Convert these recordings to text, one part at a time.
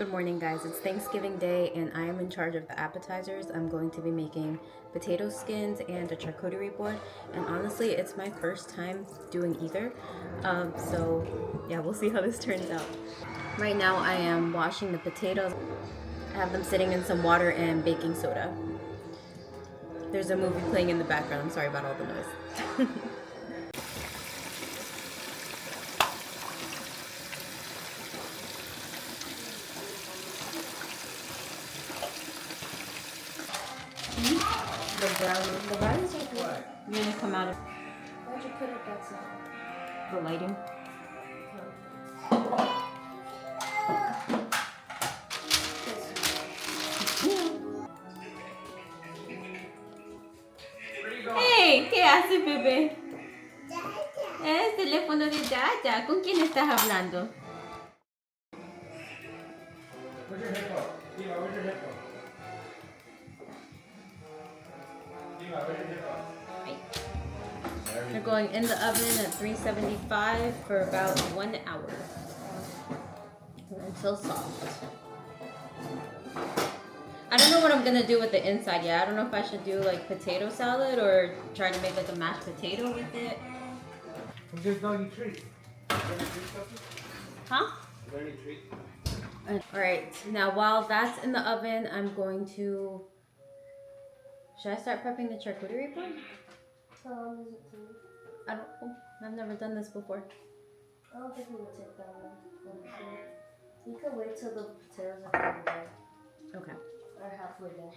Good morning, guys. It's Thanksgiving Day and I am in charge of the appetizers. I'm going to be making potato skins and a charcuterie board, and honestly it's my first time doing either, so yeah, we'll see how this turns out. Right now I am washing the potatoes. I have them sitting in some water and baking soda. There's a movie playing in the background. I'm sorry about all the noise. The brownies are good. You're gonna come out of. Why'd you put it that side? The lighting. Hey, ¿qué haces, bebé? Es el teléfono de Dada. ¿Con quién estás hablando? Where's your headphone? Diva, where's your headphone? Diva, where's your headphone? They're going in the oven at 375 for about 1 hour until soft. I don't know what I'm gonna do with the inside yet. I don't know if I should do like potato salad or try to make like a mashed potato with it. What's this doggy treat? Is there any treat something? Huh? Is there any treat? Alright, now while that's in the oven, I'm going to... Should I start prepping the charcuterie board? How long does it take? I don't know. I've never done this before. I don't think it would take that long. You could wait till the potatoes are halfway there. Okay. Or halfway there.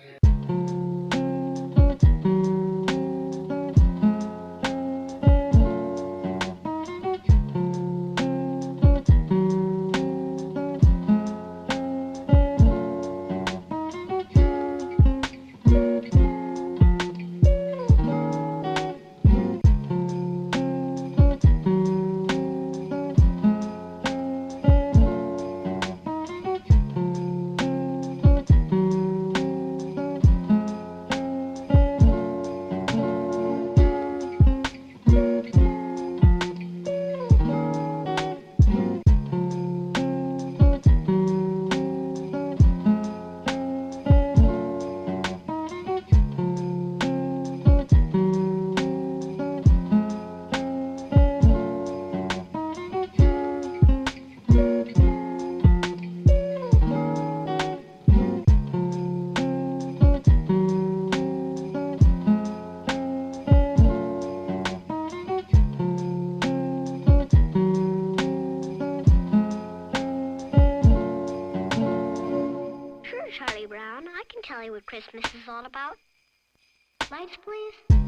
Charlie Brown, I can tell you what Christmas is all about. Lights, please.